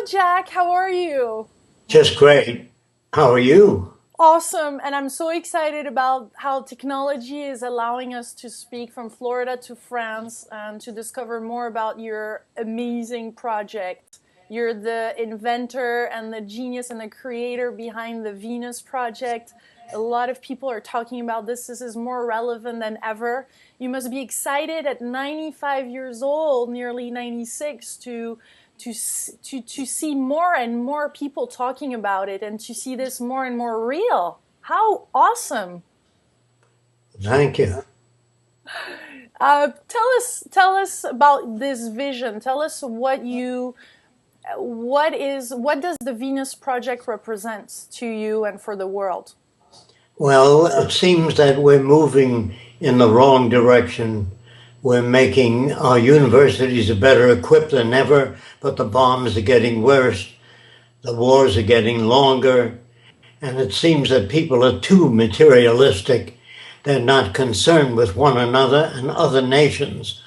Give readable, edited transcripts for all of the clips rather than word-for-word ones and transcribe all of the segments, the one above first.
Jack. How are you? Just great. How are you? Awesome. And I'm so excited about how technology is allowing us to speak from Florida to France and to discover more about your amazing project. You're the inventor and the genius and the creator behind the Venus Project. A lot of people are talking about this. This is more relevant than ever. You must be excited at 95 years old, nearly 96, to see more and more people talking about it and to see this more and more real. How awesome! Thank you. Tell us about this vision. Tell us what does the Venus Project represent to you and for the world? Well, it seems that we're moving in the wrong direction. We're making our universities better equipped than ever, but the bombs are getting worse. The wars are getting longer. And it seems that people are too materialistic. They're not concerned with one another and other nations.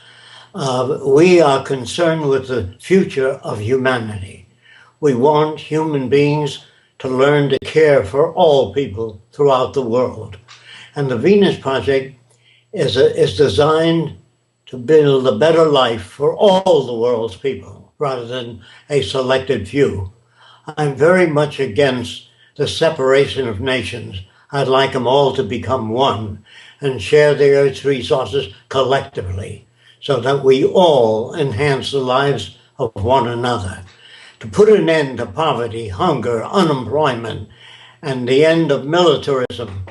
We are concerned with the future of humanity. We want human beings to learn to care for all people throughout the world. And the Venus Project is designed to build a better life for all the world's people rather than a selected few. I'm very much against the separation of nations. I'd like them all to become one and share the Earth's resources collectively so that we all enhance the lives of one another. To put an end to poverty, hunger, unemployment, and the end of militarism,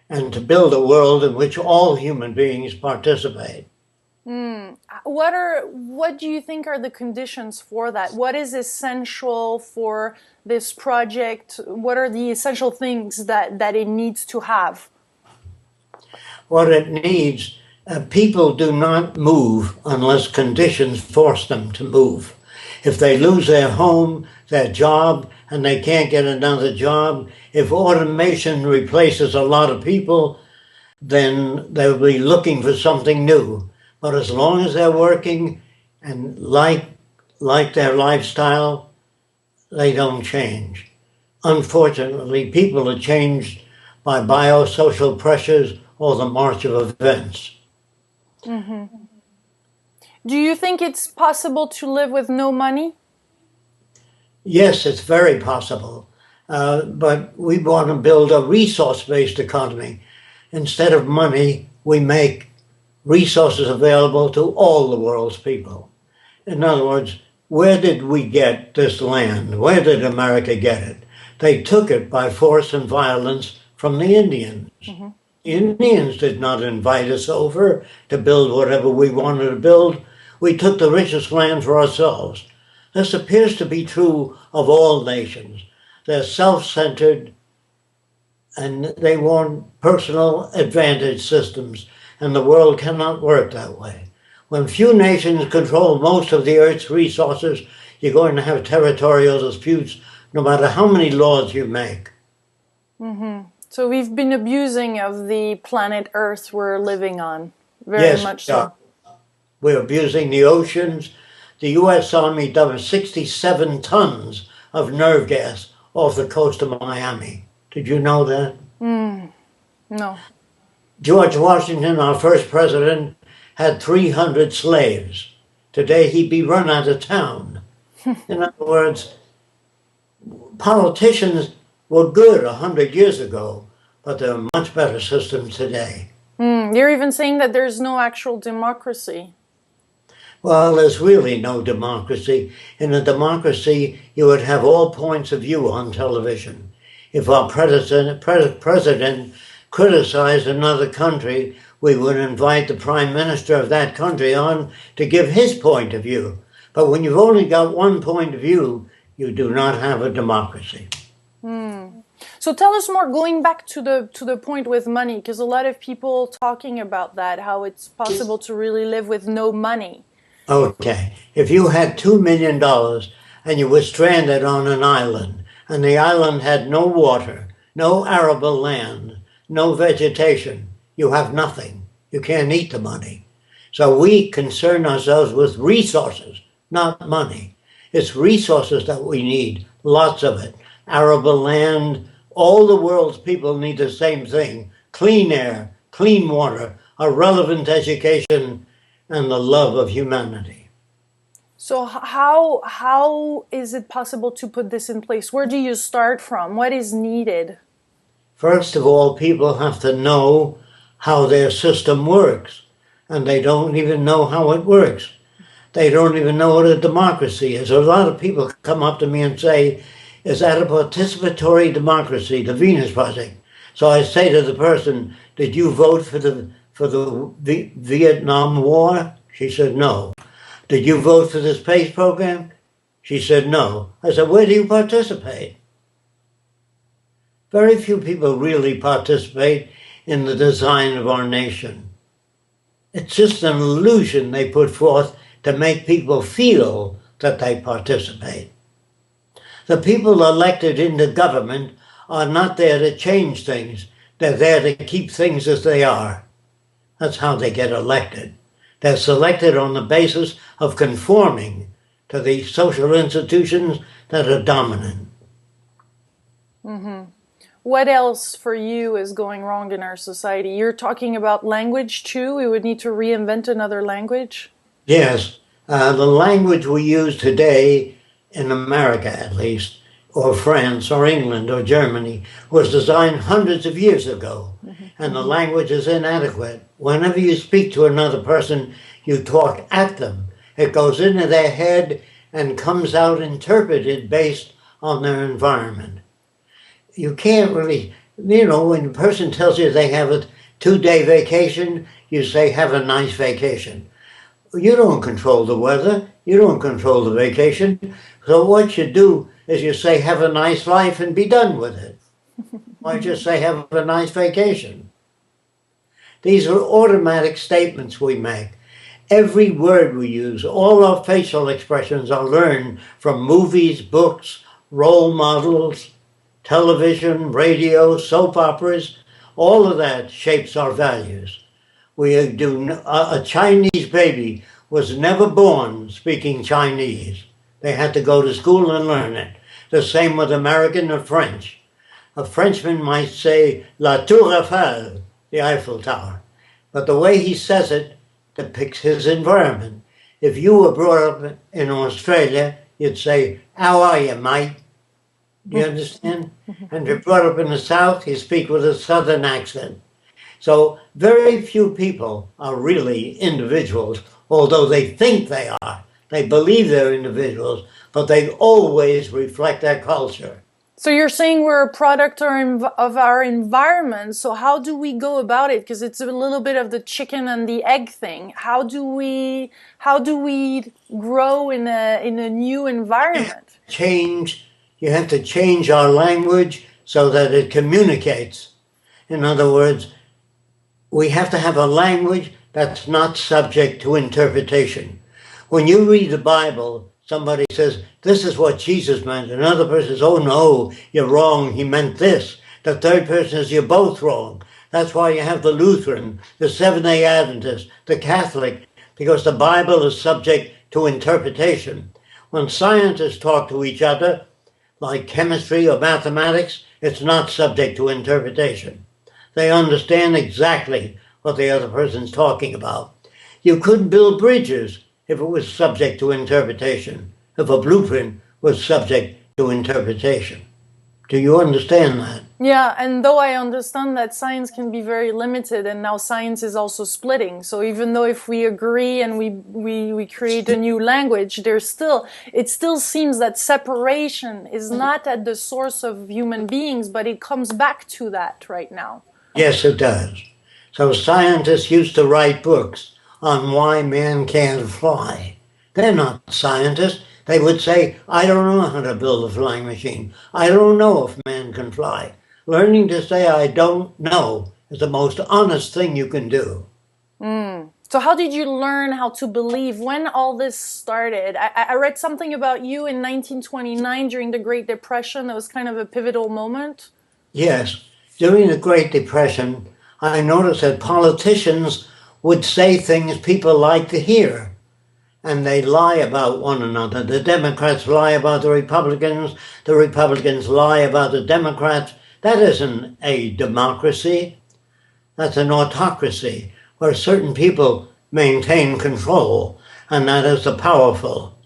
and to build a world in which all human beings participate. What do you think are the conditions for that? What is essential for this project? What are the essential things that it needs to have? What it needs, people do not move unless conditions force them to move. If they lose their home, their job, and they can't get another job, if automation replaces a lot of people, then they'll be looking for something new. But as long as they're working and like their lifestyle, they don't change. Unfortunately, people are changed by biosocial pressures or the march of events. Mm-hmm. Do you think it's possible to live with no money? Yes, it's very possible. But we want to build a resource-based economy. Instead of money, we make resources available to all the world's people. In other words, where did we get this land? Where did America get it? They took it by force and violence from the Indians. Mm-hmm. The Indians did not invite us over to build whatever we wanted to build. We took the richest land for ourselves. This appears to be true of all nations. They're self-centered and they want personal advantage systems, and the world cannot work that way. When few nations control most of the Earth's resources, you're going to have territorial disputes no matter how many laws you make. Mm-hmm. So we've been abusing of the planet Earth we're living on, very much so. We're abusing the oceans. The U.S. Army dumped 67 tons of nerve gas off the coast of Miami. Did you know that? No. George Washington, our first president, had 300 slaves. Today he'd be run out of town. In other words, politicians were good 100 years ago, but they're a much better system today. You're even saying that there's no actual democracy. Well, there's really no democracy. In a democracy, you would have all points of view on television. If our president criticized another country, we would invite the prime minister of that country on to give his point of view. But when you've only got one point of view, you do not have a democracy. So tell us more, going back to the point with money, because a lot of people talking about that, how it's possible to really live with no money. Okay, if you had $2 million and you were stranded on an island, and the island had no water, no arable land, no vegetation, you have nothing. You can't eat the money. So we concern ourselves with resources, not money. It's resources that we need, lots of it. Arable land, all the world's people need the same thing: clean air, clean water, a relevant education, and the love of humanity. So how is it possible to put this in place? Where do you start from? What is needed? First of all, people have to know how their system works, and they don't even know how it works. They don't even know what a democracy is. A lot of people come up to me and say, is that a participatory democracy, the Venus Project? So I say to the person, did you vote for the Vietnam War? She said, no. Did you vote for the space program? She said, no. I said, where do you participate? Very few people really participate in the design of our nation. It's just an illusion they put forth to make people feel that they participate. The people elected into government are not there to change things. They're there to keep things as they are. That's how they get elected. They're selected on the basis of conforming to the social institutions that are dominant. Mm-hmm. What else for you is going wrong in our society? You're talking about language too? We would need to reinvent another language? Yes. The language we use today, in America at least, or France, or England, or Germany, was designed hundreds of years ago. Mm-hmm. And the language is inadequate. Whenever you speak to another person, you talk at them. It goes into their head and comes out interpreted based on their environment. You can't really, when a person tells you they have a 2-day vacation, you say, have a nice vacation. You don't control the weather. You don't control the vacation. So what you do is you say, have a nice life and be done with it. Why just say, have a nice vacation? These are automatic statements we make. Every word we use, all our facial expressions are learned from movies, books, role models, television, radio, soap operas. All of that shapes our values. A Chinese baby was never born speaking Chinese. They had to go to school and learn it. The same with American or French. A Frenchman might say La Tour Eiffel, the Eiffel Tower, but the way he says it depicts his environment. If you were brought up in Australia, you'd say, how are you, mate? Do you understand? And if you're brought up in the South, you speak with a Southern accent. So very few people are really individuals, although they think they are. They believe they're individuals, but they always reflect their culture. So you're saying we're a product of our environment. So how do we go about it? Because it's a little bit of the chicken and the egg thing. How do we grow in a new environment? You have to change our language so that it communicates. In other words, we have to have a language that's not subject to interpretation. When you read the Bible, somebody says, this is what Jesus meant. Another person says, oh no, you're wrong, he meant this. The third person says, you're both wrong. That's why you have the Lutheran, the Seventh-day Adventist, the Catholic, because the Bible is subject to interpretation. When scientists talk to each other, like chemistry or mathematics, it's not subject to interpretation. They understand exactly what the other person's talking about. You couldn't build bridges if it was subject to interpretation, if a blueprint was subject to interpretation. Do you understand that? Yeah, and though I understand that science can be very limited, and now science is also splitting. So even though if we agree and we create a new language, it still seems that separation is not at the source of human beings, but it comes back to that right now. Yes, it does. So scientists used to write books on why man can't fly. They're not scientists. They would say, I don't know how to build a flying machine. I don't know if man can fly. Learning to say I don't know is the most honest thing you can do. So how did you learn how to believe when all this started? I read something about you in 1929 during the Great Depression. That was kind of a pivotal moment. Yes. During the Great Depression, I noticed that politicians would say things people like to hear. and they lie about one another. The Democrats lie about the Republicans lie about the Democrats. That isn't a democracy. That's an autocracy where certain people maintain control, and that is the powerful.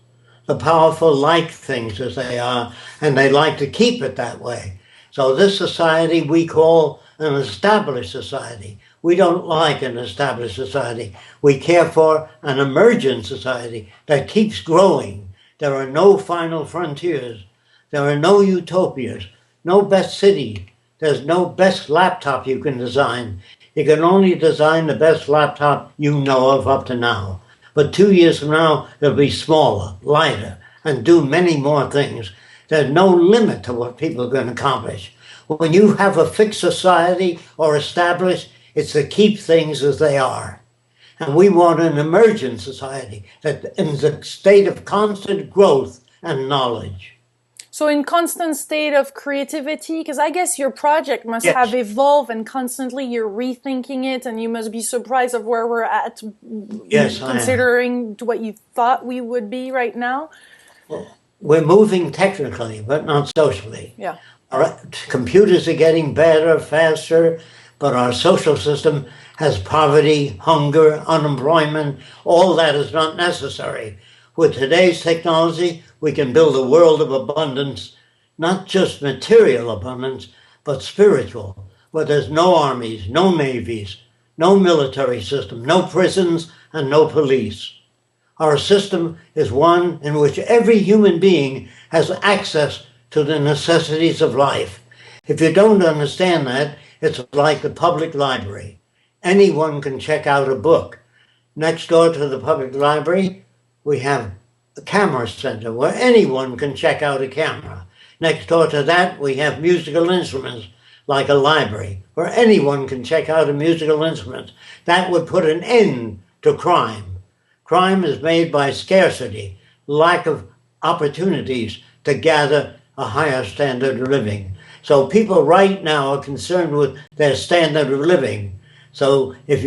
The powerful like things as they are, and they like to keep it that way. So this society we call an established society. We don't like an established society. We care for an emergent society that keeps growing. There are no final frontiers. There are no utopias, no best city. There's no best laptop you can design. You can only design the best laptop you know of up to now. But 2 years from now, it'll be smaller, lighter, and do many more things. There's no limit to what people are going to accomplish. When you have a fixed society or established, it's to keep things as they are. And we want an emergent society that is a state of constant growth and knowledge. So in constant state of creativity, because I guess your project must Yes. have evolved and constantly you're rethinking it, and you must be surprised of where we're at, Yes, considering what you thought we would be right now. We're moving technically, but not socially. Yeah. Our computers are getting better, faster, but our social system has poverty, hunger, unemployment. All that is not necessary. With today's technology, we can build a world of abundance, not just material abundance, but spiritual, where there's no armies, no navies, no military system, no prisons, and no police. Our system is one in which every human being has access to the necessities of life. If you don't understand that, it's like the public library. Anyone can check out a book. Next door to the public library, we have a camera center where anyone can check out a camera. Next door to that, we have musical instruments, like a library, where anyone can check out a musical instrument. That would put an end to crime. Crime is made by scarcity, lack of opportunities to gather a higher standard of living. So people right now are concerned with their standard of living. So if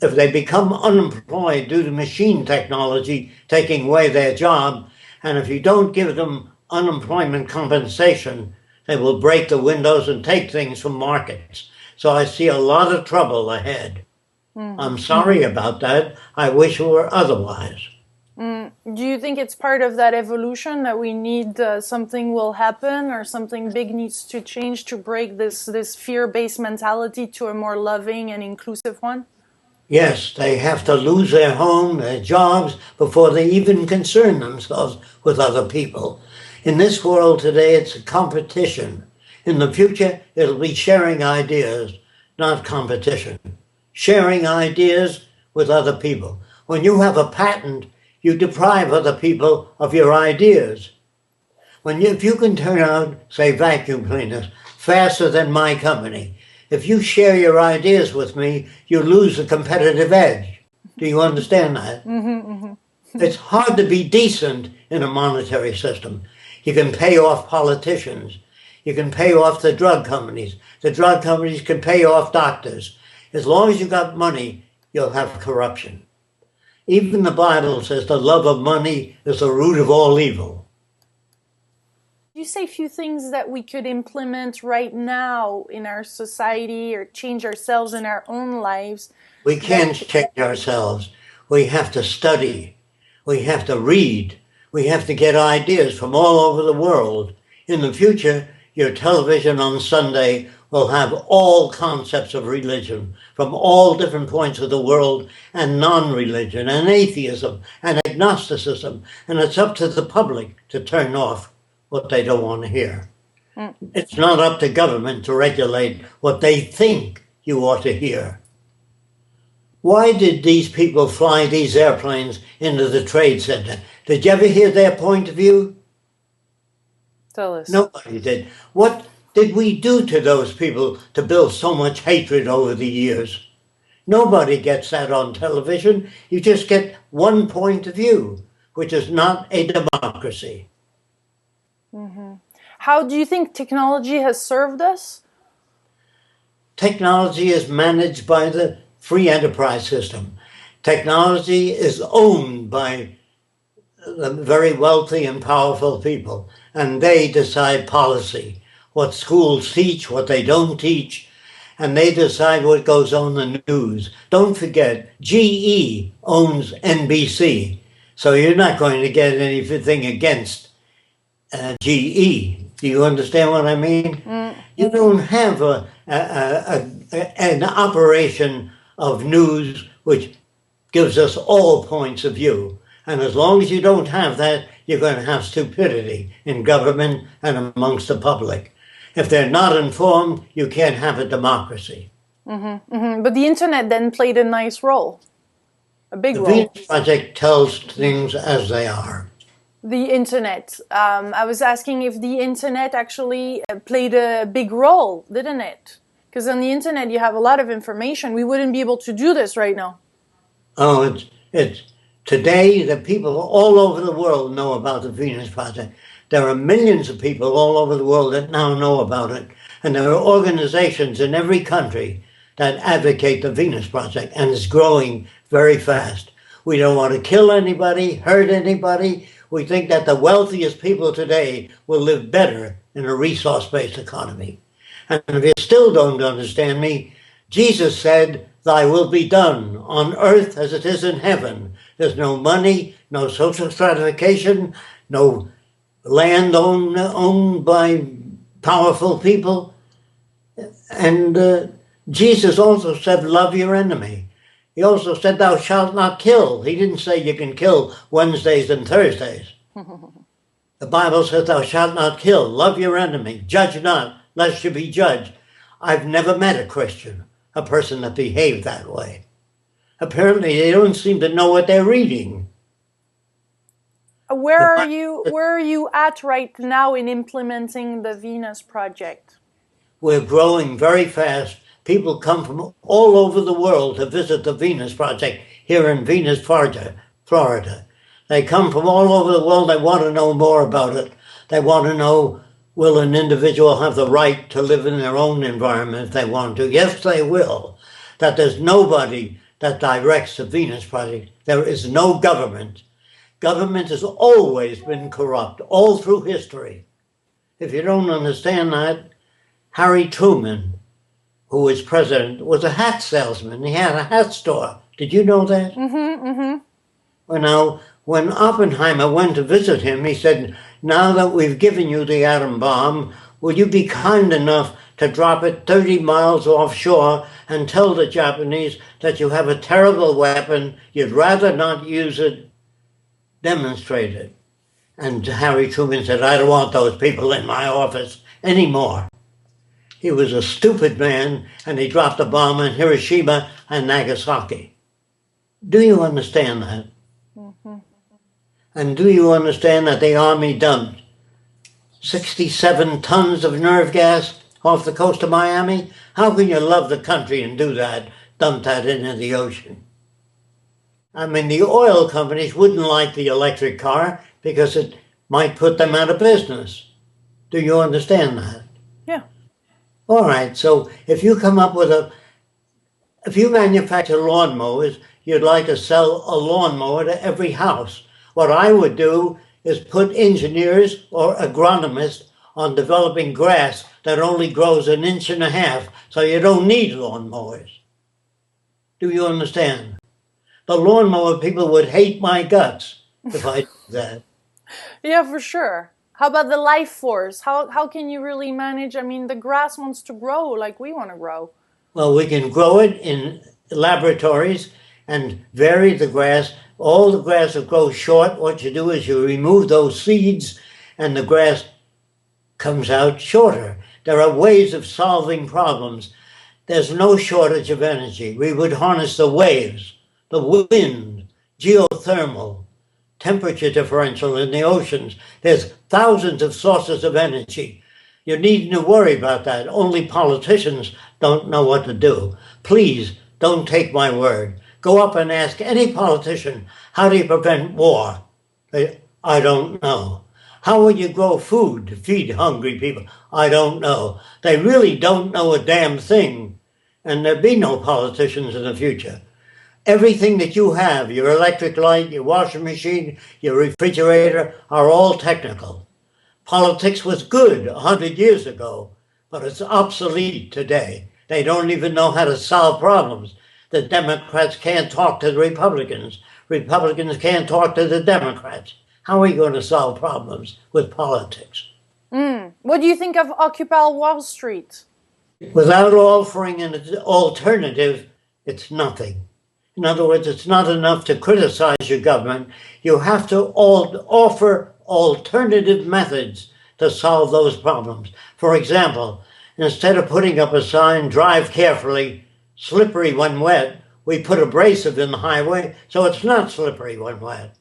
they become unemployed due to machine technology taking away their job, and if you don't give them unemployment compensation, they will break the windows and take things from markets. So I see a lot of trouble ahead. I'm sorry about that. I wish it were otherwise. Do you think it's part of that evolution that we need something will happen or something big needs to change to break this fear-based mentality to a more loving and inclusive one? Yes, they have to lose their home, their jobs, before they even concern themselves with other people. In this world today, it's a competition. In the future, it'll be sharing ideas, not competition. Sharing ideas with other people. When you have a patent, you deprive other people of your ideas. If you can turn out, say, vacuum cleaners faster than my company, if you share your ideas with me, you lose a competitive edge. Do you understand that? It's hard to be decent in a monetary system. You can pay off politicians. You can pay off the drug companies. The drug companies can pay off doctors. As long as you got money, you'll have corruption. Even the Bible says the love of money is the root of all evil. You say a few things that we could implement right now in our society or change ourselves in our own lives. We can't change ourselves. We have to study. We have to read. We have to get ideas from all over the world. In the future, your television on Sunday will have all concepts of religion from all different points of the world, and non-religion, and atheism, and agnosticism. And it's up to the public to turn off what they don't want to hear. It's not up to government to regulate what they think you ought to hear. Why did these people fly these airplanes into the Trade Center? Did you ever hear their point of view? Tell us. Nobody did. What did we do to those people to build so much hatred over the years? Nobody gets that on television. You just get one point of view, which is not a democracy. How do you think technology has served us? Technology is managed by the free enterprise system. Technology is owned by the very wealthy and powerful people, and they decide policy, what schools teach, what they don't teach, and they decide what goes on the news. Don't forget, GE owns NBC, so you're not going to get anything against GE. Do you understand what I mean? You don't have an operation of news which gives us all points of view. And as long as you don't have that, you're going to have stupidity in government and amongst the public. If they're not informed, you can't have a democracy. But the internet then played a nice role, a big role. The Venus Project tells things as they are. The internet. I was asking if the internet actually played a big role, didn't it? Because on the internet you have a lot of information. We wouldn't be able to do this right now. Oh, it's today the people all over the world know about the Venus Project. There are millions of people all over the world that now know about it. And there are organizations in every country that advocate the Venus Project, and it's growing very fast. We don't want to kill anybody, hurt anybody. We think that the wealthiest people today will live better in a resource-based economy. And if you still don't understand me, Jesus said, "Thy will be done on earth as it is in heaven." There's no money, no social stratification, no land owned by powerful people. And Jesus also said, love your enemy. He also said, thou shalt not kill. He didn't say you can kill Wednesdays and Thursdays. The Bible says, thou shalt not kill. Love your enemy. Judge not, lest you be judged. I've never met a Christian, a person that behaved that way. Apparently, they don't seem to know what they're reading. Where are you at right now in implementing the Venus Project? We're growing very fast. People come from all over the world to visit the Venus Project here in Venus, Florida. They come from all over the world. They want to know more about it. They want to know, will an individual have the right to live in their own environment if they want to? Yes, they will. That there's nobody that directs the Venus Project. There is no government. Government has always been corrupt, all through history. If you don't understand that, Harry Truman, who was president, was a hat salesman. He had a hat store. Did you know that? Well, now, when Oppenheimer went to visit him, he said, now that we've given you the atom bomb, will you be kind enough to drop it 30 miles offshore and tell the Japanese that you have a terrible weapon, you'd rather not use it, demonstrate it. And Harry Truman said, I don't want those people in my office anymore. He was a stupid man, and he dropped a bomb in Hiroshima and Nagasaki. Do you understand that? And do you understand that the Army dumped 67 tons of nerve gas off the coast of Miami? How can you love the country and do that, dump that into the ocean? I mean, the oil companies wouldn't like the electric car because it might put them out of business. Do you understand that? Yeah. All right, so if you come up with if you manufacture lawnmowers, you'd like to sell a lawnmower to every house. What I would do is put engineers or agronomists on developing grass that only grows 1.5 inches, so you don't need lawnmowers. Do you understand? The lawnmower people would hate my guts if I did that. Yeah, for sure. How about the life force? How can you really manage? I mean, the grass wants to grow like we want to grow. Well, we can grow it in laboratories and vary the grass. All the grass that grows short, what you do is you remove those seeds and the grass comes out shorter. There are ways of solving problems. There's no shortage of energy. We would harness the waves, the wind, geothermal, temperature differential in the oceans. There's thousands of sources of energy. You needn't to worry about that. Only politicians don't know what to do. Please don't take my word. Go up and ask any politician, how do you prevent war? I don't know. How will you grow food to feed hungry people? I don't know. They really don't know a damn thing. And there'll be no politicians in the future. Everything that you have, your electric light, your washing machine, your refrigerator, are all technical. Politics was good 100 years ago, but it's obsolete today. They don't even know how to solve problems. The Democrats can't talk to the Republicans. Republicans can't talk to the Democrats. How are we going to solve problems with politics? What do you think of Occupy Wall Street? Without offering an alternative, it's nothing. In other words, it's not enough to criticize your government. You have to offer alternative methods to solve those problems. For example, instead of putting up a sign, drive carefully, slippery when wet, we put abrasive in the highway so it's not slippery when wet.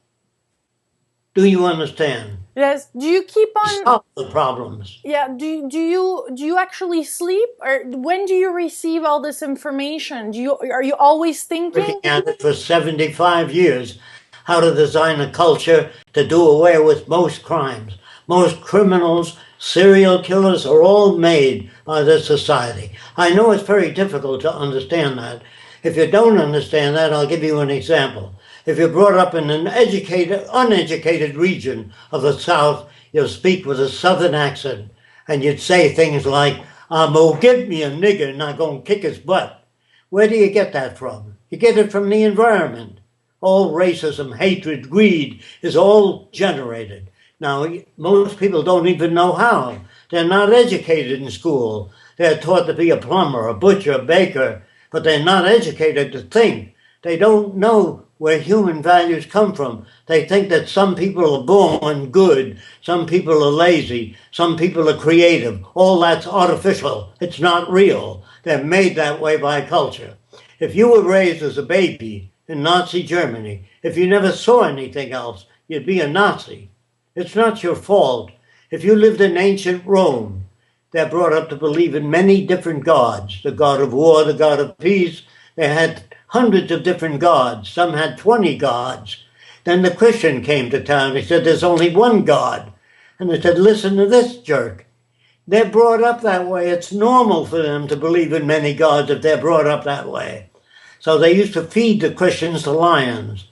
Do you understand? Yes. Do you keep on solve the problems? Yeah. Do you actually sleep, or when do you receive all this information? Are you always thinking? Working at it for 75 years, how to design a culture to do away with most crimes. Most criminals, serial killers are all made by this society. I know it's very difficult to understand that. If you don't understand that, I'll give you an example. If you're brought up in an uneducated region of the South, you'll speak with a Southern accent, and you'd say things like, I'm gonna get me a nigger and I'm gonna kick his butt. Where do you get that from? You get it from the environment. All racism, hatred, greed is all generated. Now, most people don't even know how. They're not educated in school. They're taught to be a plumber, a butcher, a baker, but they're not educated to think. They don't know where human values come from. They think that some people are born good, some people are lazy, some people are creative. All that's artificial. It's not real. They're made that way by culture. If you were raised as a baby in Nazi Germany, if you never saw anything else, you'd be a Nazi. It's not your fault. If you lived in ancient Rome, they're brought up to believe in many different gods. The god of war, the god of peace. They had hundreds of different gods. Some had 20 gods. Then the Christian came to town. He said, there's only one God. And they said, listen to this jerk. They're brought up that way. It's normal for them to believe in many gods if they're brought up that way. So they used to feed the Christians to lions.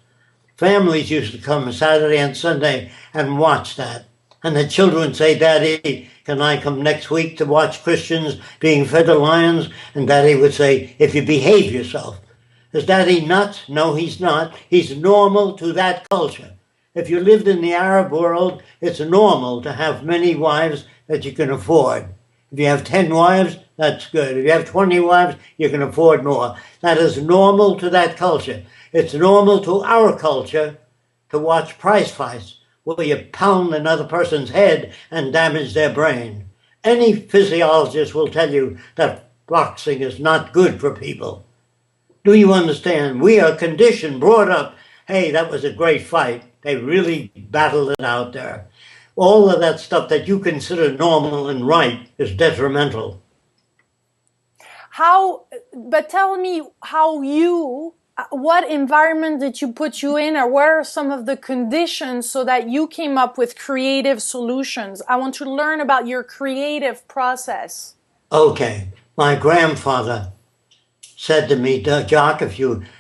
Families used to come Saturday and Sunday and watch that. And the children say, Daddy, can I come next week to watch Christians being fed to lions? And Daddy would say, if you behave yourself. Is Daddy nuts? No, he's not. He's normal to that culture. If you lived in the Arab world, it's normal to have many wives that you can afford. If you have 10 wives, that's good. If you have 20 wives, you can afford more. That is normal to that culture. It's normal to our culture to watch prize fights where you pound another person's head and damage their brain. Any physiologist will tell you that boxing is not good for people. Do you understand? We are conditioned, brought up, hey, that was a great fight. They really battled it out there. All of that stuff that you consider normal and right is detrimental. But tell me what environment did you put you in, or what are some of the conditions so that you came up with creative solutions? I want to learn about your creative process. Okay. My grandfather said to me, Jacques,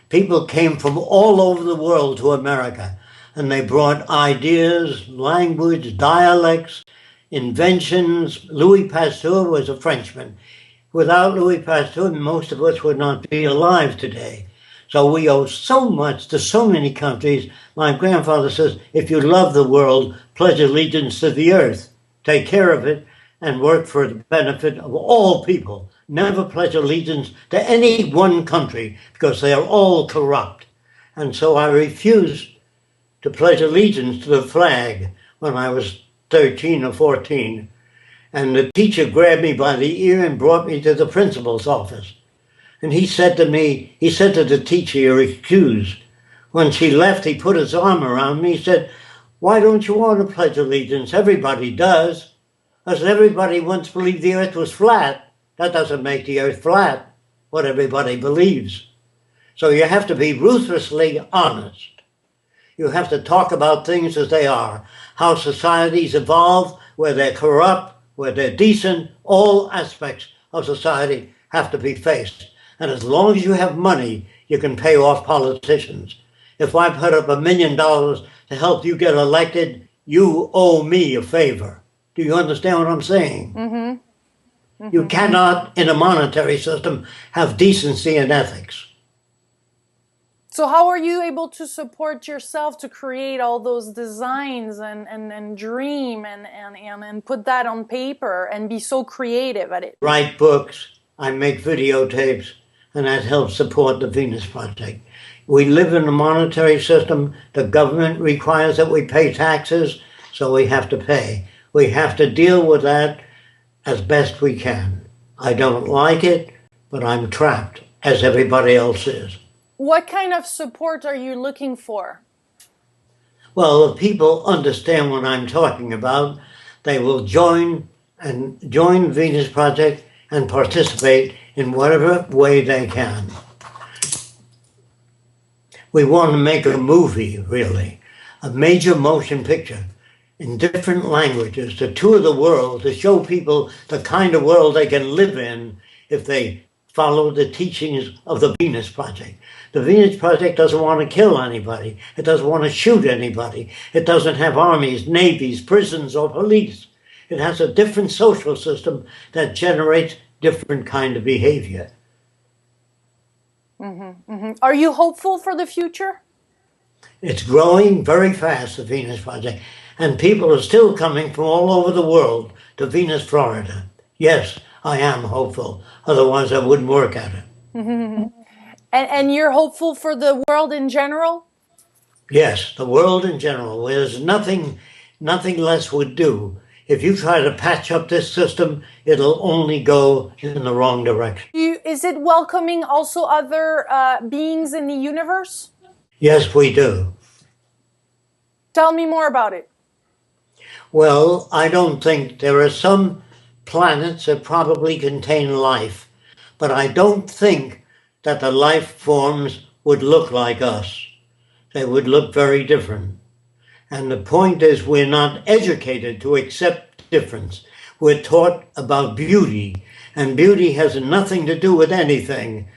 people came from all over the world to America, and they brought ideas, language, dialects, inventions. Louis Pasteur was a Frenchman. Without Louis Pasteur, most of us would not be alive today. So we owe so much to so many countries. My grandfather says, if you love the world, pledge allegiance to the earth. Take care of it and work for the benefit of all people. Never pledge allegiance to any one country because they are all corrupt. And so I refused to pledge allegiance to the flag when I was 13 or 14. And the teacher grabbed me by the ear and brought me to the principal's office. And he said to the teacher, you're excused. When she left, he put his arm around me. He said, why don't you want to pledge allegiance? Everybody does. I said, everybody once believed the earth was flat. That doesn't make the earth flat, what everybody believes. So you have to be ruthlessly honest. You have to talk about things as they are, how societies evolve, where they're corrupt, where they're decent. All aspects of society have to be faced. And as long as you have money, you can pay off politicians. If I put up $1 million to help you get elected, you owe me a favor. Do you understand what I'm saying? Mm-hmm. Mm-hmm. You cannot, in a monetary system, have decency and ethics. So how are you able to support yourself to create all those designs and dream and put that on paper and be so creative at it? Write books, I make videotapes, and that helps support the Venus Project. We live in a monetary system. The government requires that we pay taxes, so we have to pay. We have to deal with that as best we can. I don't like it, but I'm trapped, as everybody else is. What kind of support are you looking for? Well, if people understand what I'm talking about, they will join Venus Project and participate in whatever way they can. We want to make a movie, really, a major motion picture in different languages to tour the world, to show people the kind of world they can live in if they follow the teachings of the Venus Project. The Venus Project doesn't want to kill anybody. It doesn't want to shoot anybody. It doesn't have armies, navies, prisons, or police. It has a different social system that generates different kind of behavior. Mm-hmm, mm-hmm. Are you hopeful for the future? It's growing very fast, the Venus Project, and people are still coming from all over the world to Venus, Florida. Yes, I am hopeful. Otherwise, I wouldn't work at it. Mm-hmm. And you're hopeful for the world in general? Yes, the world in general. There's nothing less would do. If you try to patch up this system, it'll only go in the wrong direction. Is it welcoming also other beings in the universe? Yes, we do. Tell me more about it. Well, I don't think there are some planets that probably contain life, but I don't think that the life forms would look like us. They would look very different. And the point is, we're not educated to accept difference. We're taught about beauty, and beauty has nothing to do with anything.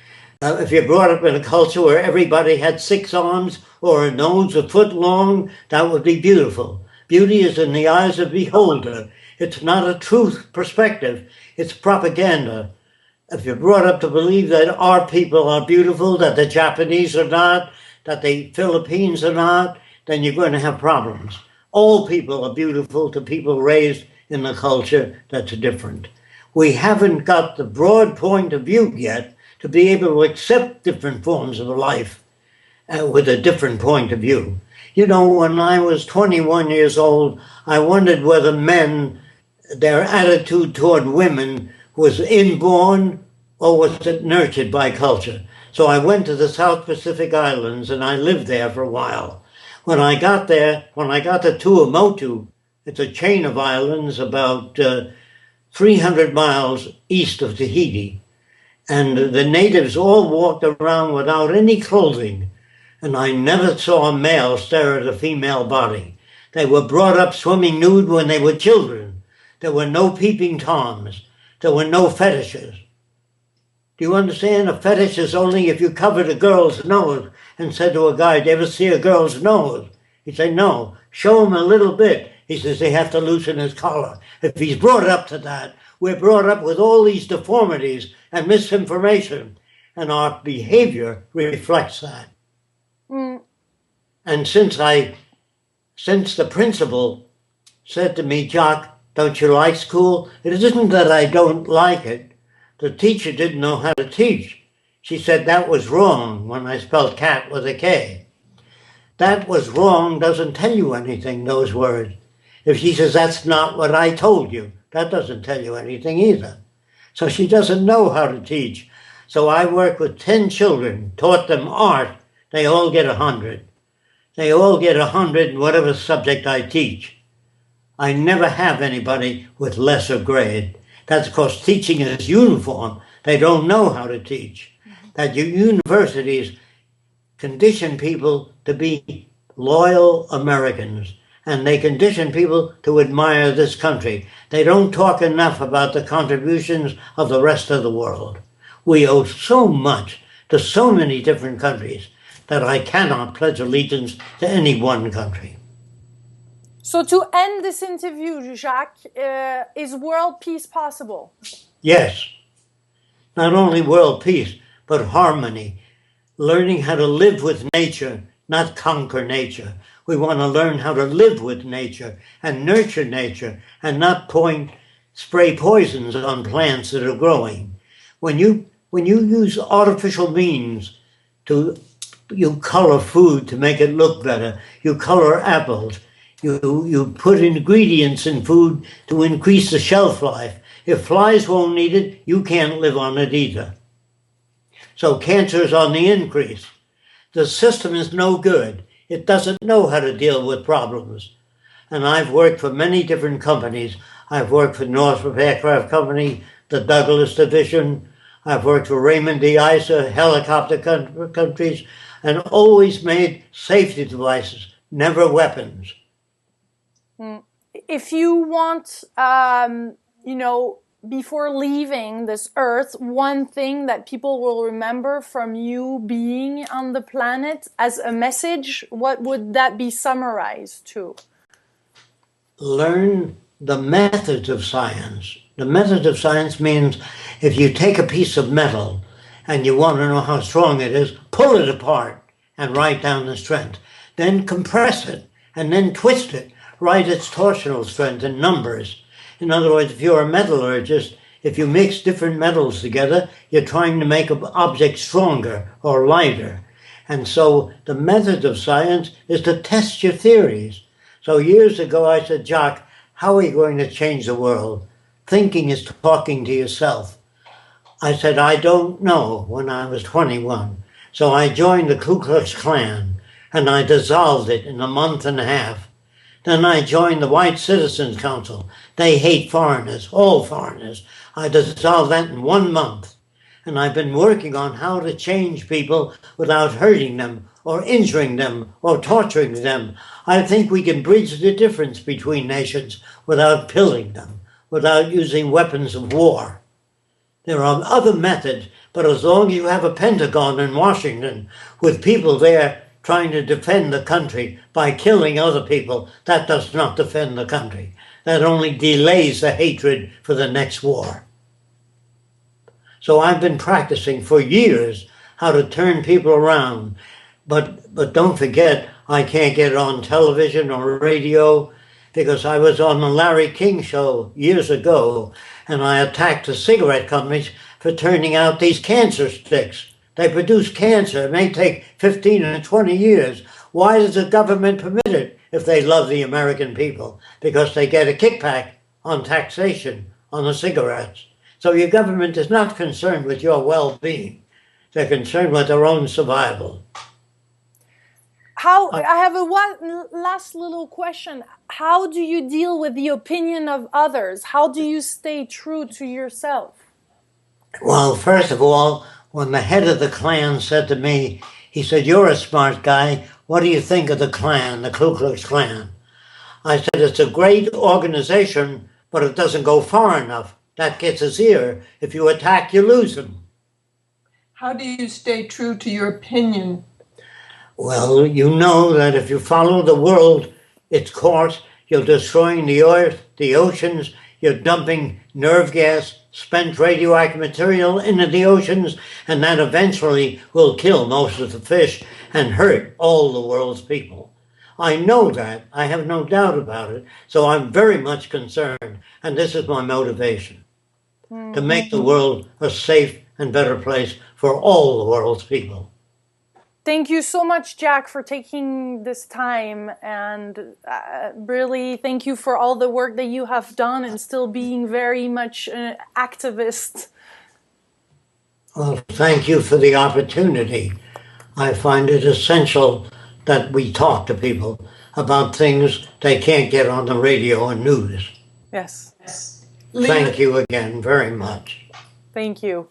If you're brought up in a culture where everybody had 6 arms or a nose a foot long, that would be beautiful. Beauty is in the eyes of the beholder. It's not a truth perspective. It's propaganda. If you're brought up to believe that our people are beautiful, that the Japanese are not, that the Philippines are not, then you're going to have problems. All people are beautiful to people raised in a culture that's different. We haven't got the broad point of view yet to be able to accept different forms of life with a different point of view. You know, when I was 21 years old, I wondered whether men, their attitude toward women was inborn or was it nurtured by culture. So I went to the South Pacific Islands and I lived there for a while. When I got there, when I got to Tuamotu, it's a chain of islands about 300 miles east of Tahiti. And the natives all walked around without any clothing. And I never saw a male stare at a female body. They were brought up swimming nude when they were children. There were no peeping toms. There were no fetishes. Do you understand? A fetish is only if you covered a girl's nose and said to a guy, "Do you ever see a girl's nose?" He'd say, "No." Show him a little bit. He says they have to loosen his collar. If he's brought up to that, we're brought up with all these deformities and misinformation, and our behavior reflects that. Mm. And since the principal said to me, "Jacques, don't you like school?" It isn't that I don't like it. The teacher didn't know how to teach. She said that was wrong when I spelled cat with a K. That was wrong doesn't tell you anything, those words. If she says that's not what I told you, that doesn't tell you anything either. So she doesn't know how to teach. So I worked with 10 children, taught them art. They all get 100. They all get 100 in whatever subject I teach. I never have anybody with lesser grade. That's because teaching is uniform. They don't know how to teach. That universities condition people to be loyal Americans, and they condition people to admire this country. They don't talk enough about the contributions of the rest of the world. We owe so much There's so many different countries that I cannot pledge allegiance to any one country. So to end this interview, Jacques, is world peace possible? Yes. Not only world peace, but harmony. Learning how to live with nature, not conquer nature. We want to learn how to live with nature and nurture nature and not spray poisons on plants that are growing. When you use artificial means you color food to make it look better, you color apples, you put ingredients in food to increase the shelf life. If flies won't eat it, you can't live on it either. So cancer is on the increase. The system is no good. It doesn't know how to deal with problems. And I've worked for many different companies. I've worked for Northrop Aircraft Company, the Douglas Division. I've worked for Raymond D. Isa, helicopter countries, and always made safety devices, never weapons. If you want, before leaving this earth, one thing that people will remember from you being on the planet as a message, what would that be summarized to? Learn the methods of science. The method of science means if you take a piece of metal and you want to know how strong it is, pull it apart and write down the strength. Then compress it and then twist it. Write its torsional strength in numbers. In other words, if you're a metallurgist, if you mix different metals together, you're trying to make an object stronger or lighter. And so the method of science is to test your theories. So years ago I said, Jacques, how are you going to change the world? Thinking is talking to yourself. I said, I don't know, when I was 21. So I joined the Ku Klux Klan and I dissolved it in a month and a half. Then I joined the White Citizens Council. They hate foreigners, all foreigners. I dissolved that in 1 month. And I've been working on how to change people without hurting them or injuring them or torturing them. I think we can bridge the difference between nations without killing them, without using weapons of war. There are other methods, but as long as you have a Pentagon in Washington with people there trying to defend the country by killing other people, that does not defend the country. That only delays the hatred for the next war. So I've been practicing for years how to turn people around. But don't forget, I can't get on television or radio because I was on the Larry King show years ago and I attacked the cigarette companies for turning out these cancer sticks. They produce cancer. It may take 15 and 20 years. Why does the government permit it if they love the American people? Because they get a kickback on taxation on the cigarettes. So your government is not concerned with your well-being. They're concerned with their own survival. I have a last little question. How do you deal with the opinion of others? How do you stay true to yourself? Well, first of all, when the head of the Klan said to me, he said, you're a smart guy. What do you think of the Klan, the Ku Klux Klan? I said, it's a great organization, but it doesn't go far enough. That gets his ear. If you attack, you lose him. How do you stay true to your opinion? Well, you know that if you follow the world, its course, you're destroying the earth, the oceans, you're dumping nerve gas, spent radioactive material into the oceans, and that eventually will kill most of the fish and hurt all the world's people. I know that. I have no doubt about it. So I'm very much concerned, and this is my motivation, to make the world a safe and better place for all the world's people. Thank you so much, Jacques, for taking this time, and really thank you for all the work that you have done and still being very much an activist. Well, thank you for the opportunity. I find it essential that we talk to people about things they can't get on the radio and news. Yes. Thank you again very much. Thank you.